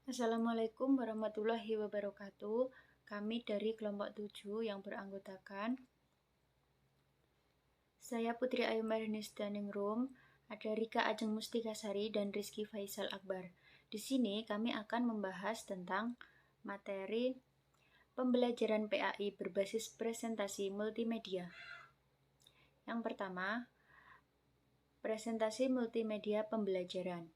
Assalamualaikum warahmatullahi wabarakatuh. Kami dari kelompok 7 yang beranggotakan saya Putri Ayu Marinis Daningrum, ada Rika Ajeng Mustikasari dan Rizky Faisal Akbar. Di sini kami akan membahas tentang materi pembelajaran PAI berbasis presentasi multimedia. Yang pertama, presentasi multimedia pembelajaran.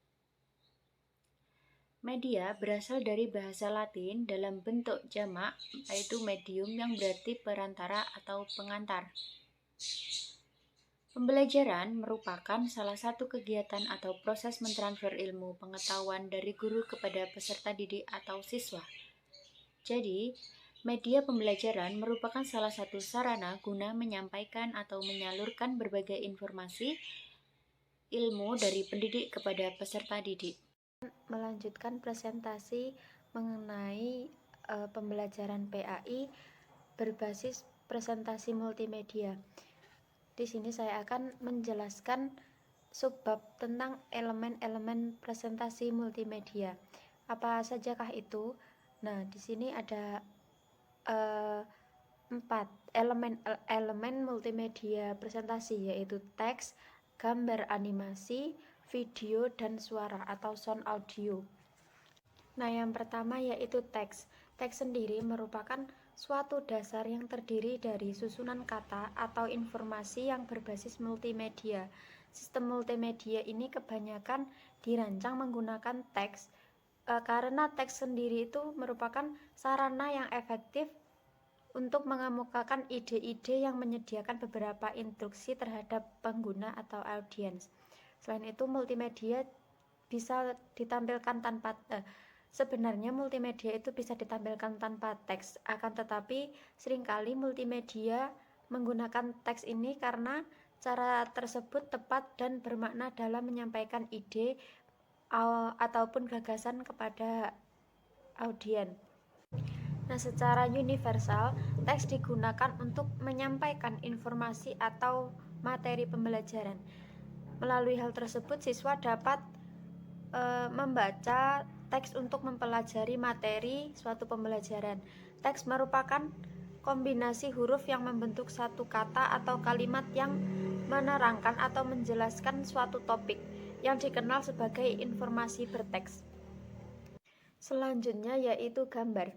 Media berasal dari bahasa Latin dalam bentuk jamak, yaitu medium yang berarti perantara atau pengantar. Pembelajaran merupakan salah satu kegiatan atau proses mentransfer ilmu pengetahuan dari guru kepada peserta didik atau siswa. Jadi, media pembelajaran merupakan salah satu sarana guna menyampaikan atau menyalurkan berbagai informasi ilmu dari pendidik kepada peserta didik. Melanjutkan presentasi mengenai pembelajaran PAI berbasis presentasi multimedia. Di sini saya akan menjelaskan subbab tentang elemen-elemen presentasi multimedia. Apa sajakah itu? Nah, di sini ada 4 elemen multimedia presentasi, yaitu teks, gambar animasi, video, dan suara atau sound audio. Nah, yang pertama yaitu teks. Teks sendiri merupakan suatu dasar yang terdiri dari susunan kata atau informasi yang berbasis multimedia. Sistem multimedia ini kebanyakan dirancang menggunakan teks karena teks sendiri itu merupakan sarana yang efektif untuk mengemukakan ide-ide yang menyediakan beberapa instruksi terhadap pengguna atau audiens. Selain itu, multimedia bisa ditampilkan tanpa sebenarnya multimedia itu bisa ditampilkan tanpa teks, akan tetapi seringkali multimedia menggunakan teks ini karena cara tersebut tepat dan bermakna dalam menyampaikan ide ataupun gagasan kepada audiens. Nah, secara universal, teks digunakan untuk menyampaikan informasi atau materi pembelajaran. Melalui hal tersebut, siswa dapat membaca teks untuk mempelajari materi suatu pembelajaran. Teks merupakan kombinasi huruf yang membentuk satu kata atau kalimat yang menerangkan atau menjelaskan suatu topik yang dikenal sebagai informasi berteks. Selanjutnya yaitu gambar.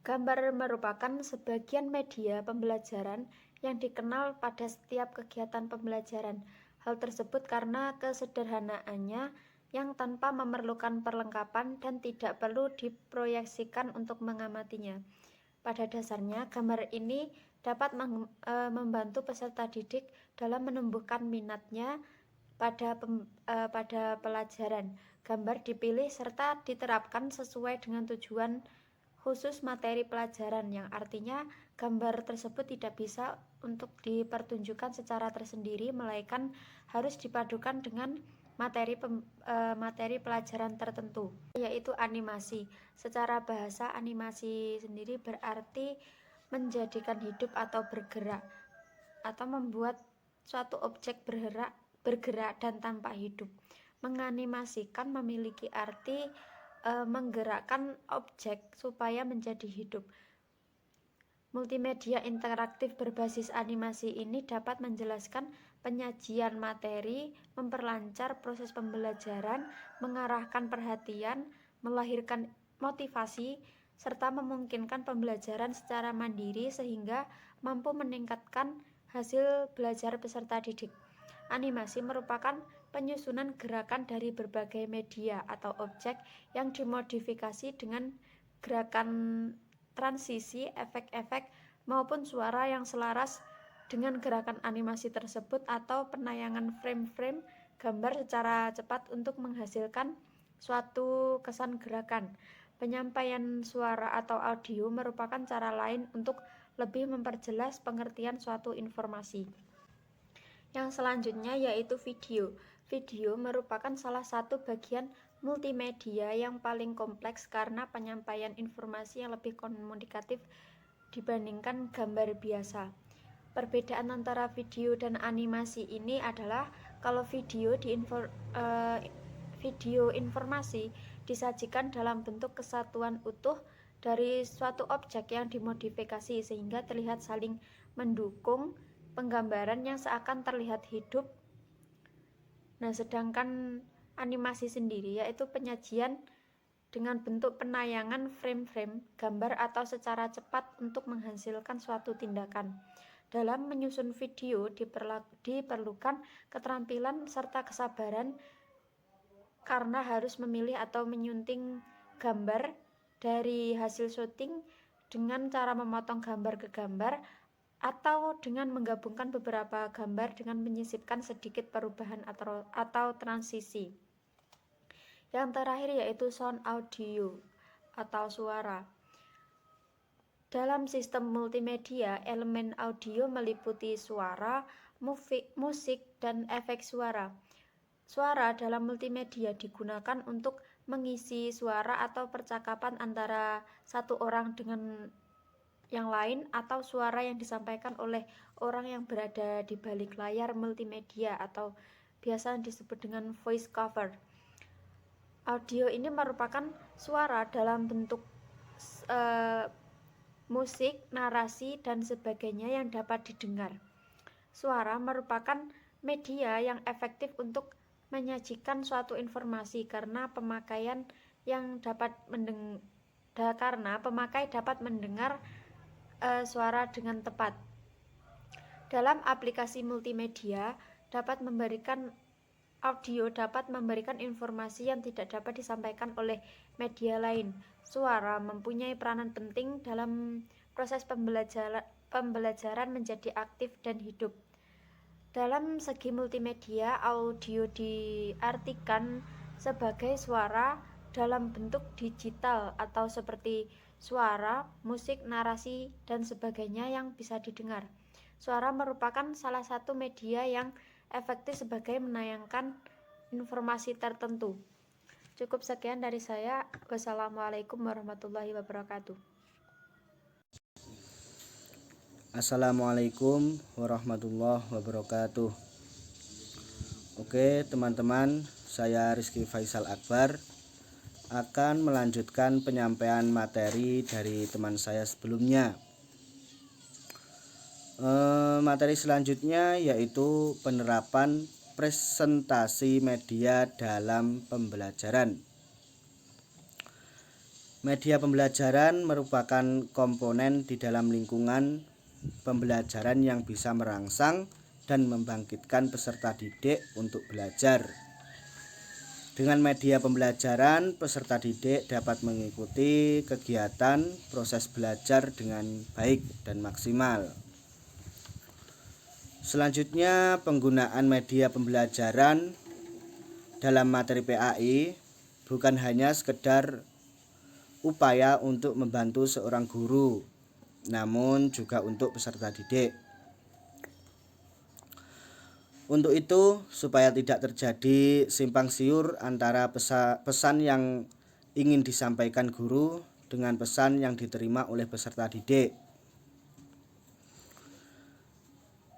Gambar merupakan sebagian media pembelajaran yang dikenal pada setiap kegiatan pembelajaran. Hal tersebut karena kesederhanaannya yang tanpa memerlukan perlengkapan dan tidak perlu diproyeksikan untuk mengamatinya. Pada dasarnya, gambar ini dapat membantu peserta didik dalam menumbuhkan minatnya pada pelajaran. Gambar dipilih serta diterapkan sesuai dengan tujuan khusus materi pelajaran, yang artinya gambar tersebut tidak bisa untuk dipertunjukkan secara tersendiri, melainkan harus dipadukan dengan materi pelajaran tertentu, yaitu animasi. Secara bahasa, animasi sendiri berarti menjadikan hidup atau bergerak, atau membuat suatu objek bergerak dan tanpa hidup. Menganimasikan memiliki arti menggerakkan objek supaya menjadi hidup. Multimedia interaktif berbasis animasi ini dapat menjelaskan penyajian materi, memperlancar proses pembelajaran, mengarahkan perhatian, melahirkan motivasi, serta memungkinkan pembelajaran secara mandiri sehingga mampu meningkatkan hasil belajar peserta didik. Animasi merupakan penyusunan gerakan dari berbagai media atau objek yang dimodifikasi dengan gerakan transisi, efek-efek, maupun suara yang selaras dengan gerakan animasi tersebut atau penayangan frame-frame gambar secara cepat untuk menghasilkan suatu kesan gerakan. Penyampaian suara atau audio merupakan cara lain untuk lebih memperjelas pengertian suatu informasi. Yang selanjutnya yaitu video. Video merupakan salah satu bagian multimedia yang paling kompleks karena penyampaian informasi yang lebih komunikatif dibandingkan gambar biasa. Perbedaan antara video dan animasi ini adalah kalau video informasi disajikan dalam bentuk kesatuan utuh dari suatu objek yang dimodifikasi sehingga terlihat saling mendukung penggambaran yang seakan terlihat hidup. Nah, sedangkan animasi sendiri yaitu penyajian dengan bentuk penayangan frame-frame gambar atau secara cepat untuk menghasilkan suatu tindakan. Dalam menyusun video diperlukan keterampilan serta kesabaran karena harus memilih atau menyunting gambar dari hasil syuting dengan cara memotong gambar ke gambar atau dengan menggabungkan beberapa gambar dengan menyisipkan sedikit perubahan atau transisi. Yang terakhir yaitu sound audio atau suara. Dalam sistem multimedia, elemen audio meliputi suara, musik, dan efek suara. Suara dalam multimedia digunakan untuk mengisi suara atau percakapan antara satu orang dengan yang lain atau suara yang disampaikan oleh orang yang berada di balik layar multimedia atau biasa disebut dengan voice cover. Audio ini merupakan suara dalam bentuk musik, narasi, dan sebagainya yang dapat didengar. Suara merupakan media yang efektif untuk menyajikan suatu informasi karena pemakai dapat mendengar suara dengan tepat. Dalam aplikasi multimedia, audio dapat memberikan informasi yang tidak dapat disampaikan oleh media lain. Suara mempunyai peranan penting dalam proses pembelajaran menjadi aktif dan hidup. Dalam segi multimedia, audio diartikan sebagai suara dalam bentuk digital atau seperti suara, musik, narasi, dan sebagainya yang bisa didengar. Suara merupakan salah satu media yang efektif sebagai menayangkan informasi tertentu. Cukup sekian dari saya. Wassalamualaikum warahmatullahi wabarakatuh. Assalamualaikum warahmatullahi wabarakatuh. Oke teman-teman, saya Rizky Faisal Akbar akan melanjutkan penyampaian materi dari teman saya sebelumnya. Materi selanjutnya yaitu penerapan presentasi media dalam pembelajaran. Media pembelajaran merupakan komponen di dalam lingkungan pembelajaran yang bisa merangsang dan membangkitkan peserta didik untuk belajar. Dengan media pembelajaran, peserta didik dapat mengikuti kegiatan proses belajar dengan baik dan maksimal. Selanjutnya, penggunaan media pembelajaran dalam materi PAI bukan hanya sekedar upaya untuk membantu seorang guru, namun juga untuk peserta didik. Untuk itu, supaya tidak terjadi simpang siur antara pesan yang ingin disampaikan guru dengan pesan yang diterima oleh peserta didik.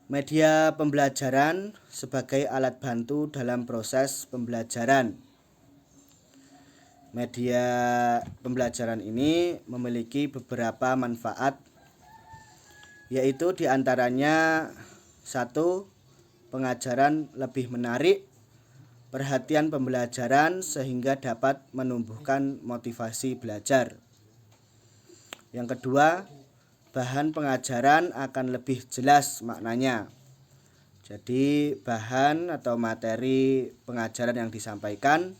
Media pembelajaran sebagai alat bantu dalam proses pembelajaran. Media pembelajaran ini memiliki beberapa manfaat, yaitu diantaranya 1. Pengajaran lebih menarik, perhatian pembelajaran sehingga dapat menumbuhkan motivasi belajar. Yang kedua, bahan pengajaran akan lebih jelas maknanya. Jadi bahan atau materi pengajaran yang disampaikan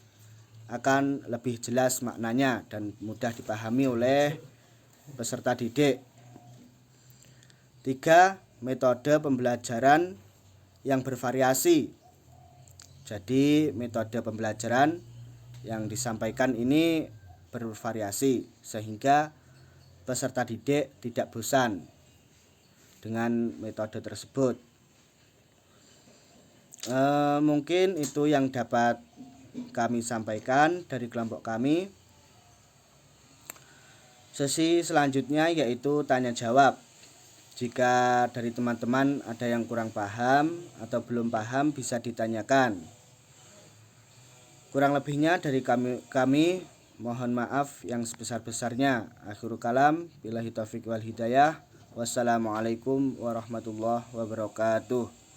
akan lebih jelas maknanya dan mudah dipahami oleh peserta didik. 3. Metode pembelajaran yang bervariasi. Jadi metode pembelajaran yang disampaikan ini bervariasi sehingga peserta didik tidak bosan dengan metode tersebut. Mungkin itu yang dapat kami sampaikan dari kelompok kami. Sesi selanjutnya yaitu tanya jawab. Jika dari teman-teman ada yang kurang paham atau belum paham bisa ditanyakan. Kurang lebihnya dari kami Mohon maaf yang sebesar-besarnya. Akhirul kalam, billahi taufiq wal hidayah. Wassalamualaikum warahmatullahi wabarakatuh.